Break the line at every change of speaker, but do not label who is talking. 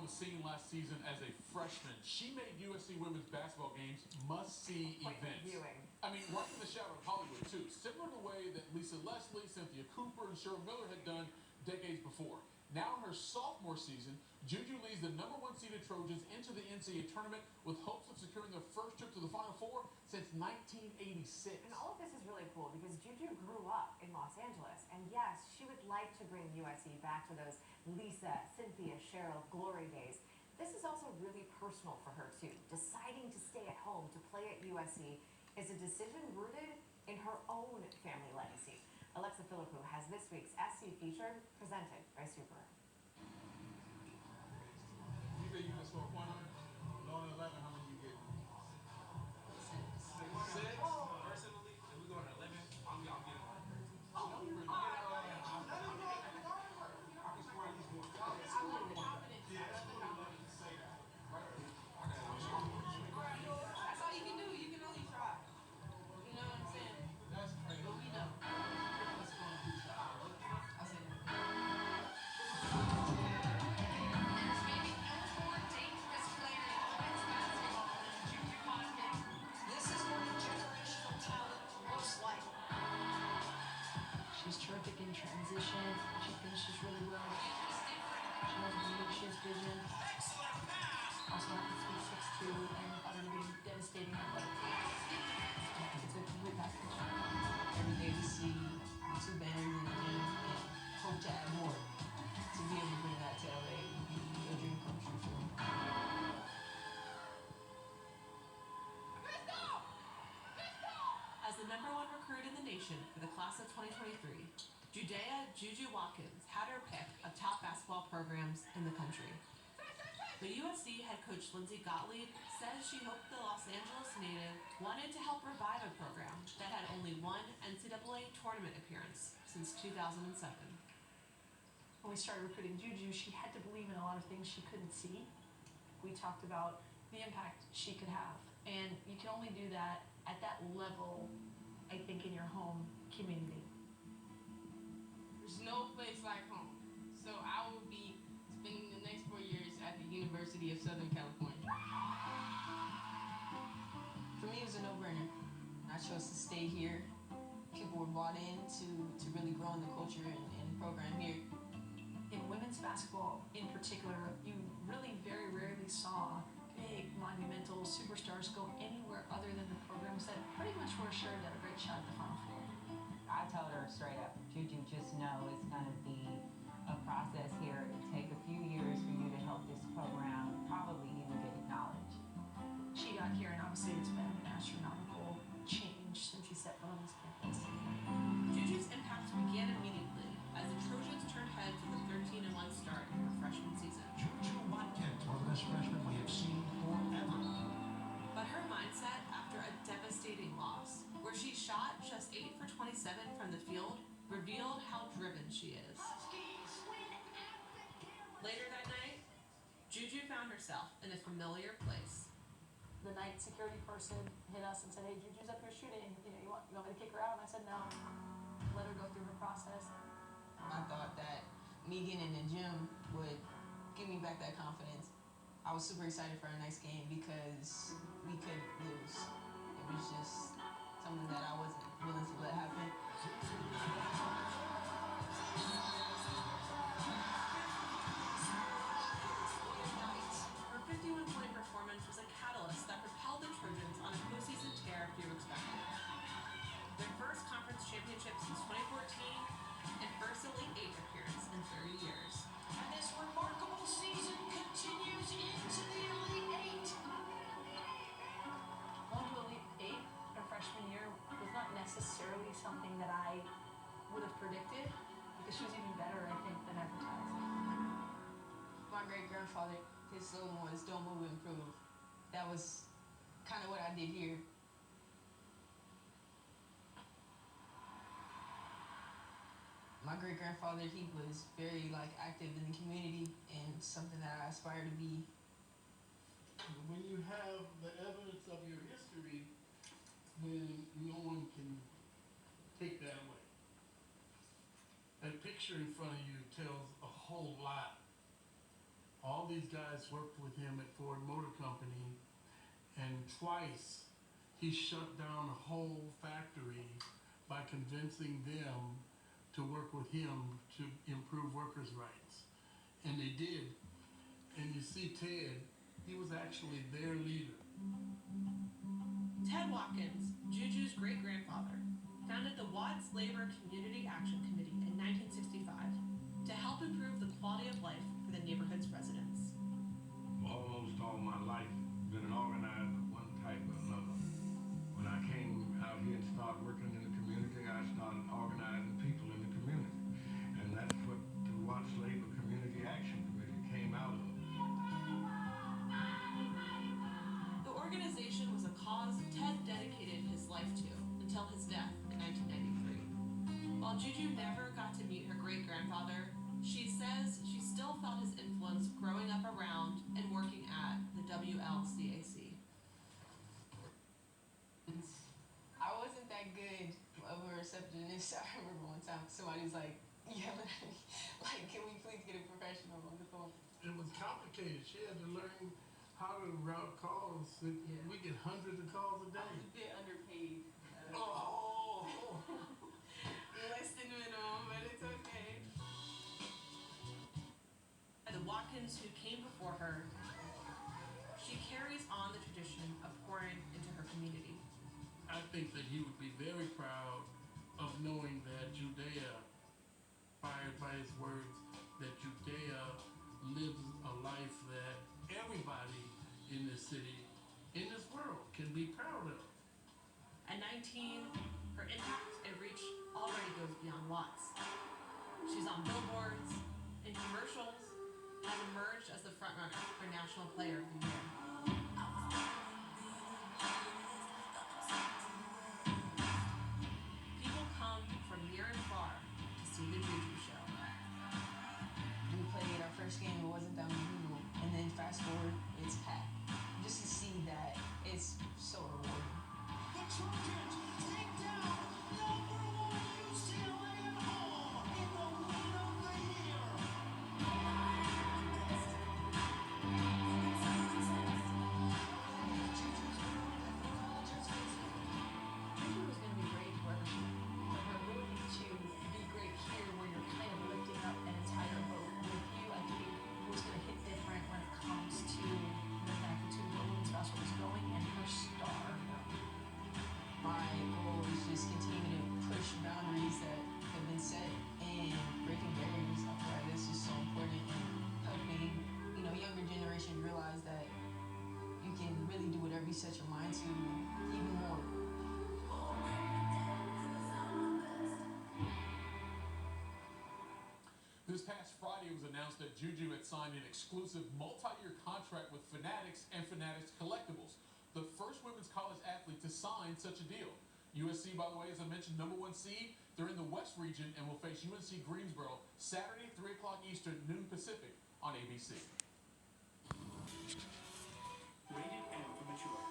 on the scene last season as a freshman. She made USC women's basketball games must-see events.
Viewing.
I mean, right in the shadow of Hollywood, too. Similar to the way that Lisa Leslie, Cynthia Cooper, and Cheryl Miller had done decades before. Now in her sophomore season, Juju leads the #1 seeded Trojans into the NCAA tournament with hopes of securing their first trip to the Final Four since 1986.
And all of this is really cool because Juju grew up in Los Angeles. And yes, she would like to bring USC back to those Lisa, Cynthia, Cheryl, glory days. This is also really personal for her, too. Deciding to stay at home to play at USC is a decision rooted in her own family legacy. Alexa Philippou has this week's SC feature presented by Super.
You think you can score a point on it? On 11, how many you get? 6.
Personally, if we go to 11, I'm getting one.
Oh, you really?
I can score at least one.
I love the confidence.
Yeah,
I love the confidence.
say that. Right.
That's all you can do. You can only try. You know what I'm saying?
That's crazy.
But we know.
Let's go and do that.
I said that.
There's maybe no more dangerous player in women's basketball than Juju Watkins. This is what a generational talent looks like.
She's terrific in transition. She finishes really well.
Juju's different.
She knows what to do. She has vision.
Excellent pass.
Also happens to be 6'2" and utterly devastating athletic. It's a complete package.
Every day we see 2 banners in the game and hope to add more. To be able to bring that to LA would be a dream come true for me.
As the #1 recruit in the nation for the class of 2023, Judea Juju Watkins had her pick of top basketball programs in the country. But USC head coach Lindsey Gottlieb says she hoped the Los Angeles native wanted to help revive a program that had only one NCAA tournament appearance since 2007.
When we started recruiting Juju, she had to believe in a lot of things she couldn't see. We talked about the impact she could have. And you can only do that at that level, I think, in your home community.
There's no place like home. So I will be spending the next 4 years at the University of Southern California.
For me, it was a no-brainer. I chose to stay here. People were bought in to really grow in the culture and program here.
In women's basketball in particular, you really very rarely saw big, monumental superstars go anywhere other than the programs that pretty much were assured that a great shot at the Final Four.
I told her straight up, Juju, just know it's going to be a process here. It'll take a few years for you to help this program probably even get acknowledged.
She got here, and obviously it's been an astronomical change since he set foot on this campus.
Juju's impact began immediately as the Trojans turned heads with a 13-1 start in her freshman season.
Juju Watkins, one of the best freshmen we have seen forever.
But her mindset after a devastating loss, where she shot just 8 for 27 from the field, revealed how driven she is. Later that night, Juju found herself in a familiar place.
The night security person hit us and said, "Hey, Juju's up here shooting. You want me to kick her out?" And I said, "No. Let her go through her process."
I thought that me getting in the gym would give me back that confidence. I was super excited for our next game because we could lose. It was just something that I wasn't willing to let happen.
Her 51-point performance was a catalyst that propelled the Trojans on a postseason tear few expected. Their first conference championship since 2014 and first Elite 8 appearance in 30 years.
And this remarkable season continues into the Elite 8.
Going to Elite 8 her freshman year was not necessarily something that I would have predicted because she was even better, I think, than advertised.
My great-grandfather, his slogan was, "Don't move, improve." That was kind of what I did here. My great-grandfather, he was very active in the community and something that I aspire to be.
When you have the evidence of your history, then no one can take that away. That picture in front of you tells a whole lot
All these guys worked with him at Ford Motor Company, and twice he shut down the whole factory by convincing them to work with him to improve workers' rights. And they did. And you see Ted, he was actually their leader.
Ted Watkins, Juju's great-grandfather, founded the Watts Labor Community Action Committee in 1965 to help improve the quality of life for the neighborhood's residents.
Almost all my life, been an organizer of one type or another. When I came out here and started working in the community, I started organizing people in the community. And that's what the Watts Labor Community Action Committee came out of.
The organization was a cause Ted dedicated his life to until his death in 1993. While Juju never got to meet her great-grandfather, she says she still felt his influence growing up around and working at the WLCAC.
I wasn't that good of a receptionist. I remember one time somebody was like yelling at me, like, can we please get a professional on the phone?
It was complicated. She had to learn how to route calls. We get hundreds of calls a
I
day.
was a bit underpaid.
Oh!
Less than minimum, but it's okay.
The Watkins who came before her, she carries on the tradition of pouring into her community.
I think that he would be very proud of knowing that Judea, fired by his words, that Judea lives a life that everybody in this city, in this world, can be proud of.
At 19, her impact and reach already goes beyond Watts. She's on billboards, in commercials, has emerged as the frontrunner for National Player of the Year. People come from near and far to see the Juju show.
We played our first game, it wasn't that many people, and then fast forward, it's packed. Just to see that, it's so rewarding.
The Trojans take down #1 UCLA at home in the win of the year.
Juju was going to be great wherever she went. But her ability to be great here, where you're kind of lifting up an entire boat with you, I think was going to hit different when it comes to the magnitude of where women's basketball is going and her star.
My goal is just continue to push boundaries that have been set and breaking barriers. I feel like this is so important and helping, younger generation realize that you can really do whatever you set your mind to, even more.
This past Friday, it was announced that Juju had signed an exclusive multi-year contract with Fanatics and Fanatics Collectibles, the first women's college athlete to sign such a deal. USC, by the way, as I mentioned, #1 seed. They're in the West region and will face UNC Greensboro Saturday, 3 o'clock Eastern, noon Pacific on ABC.
Rated M for mature.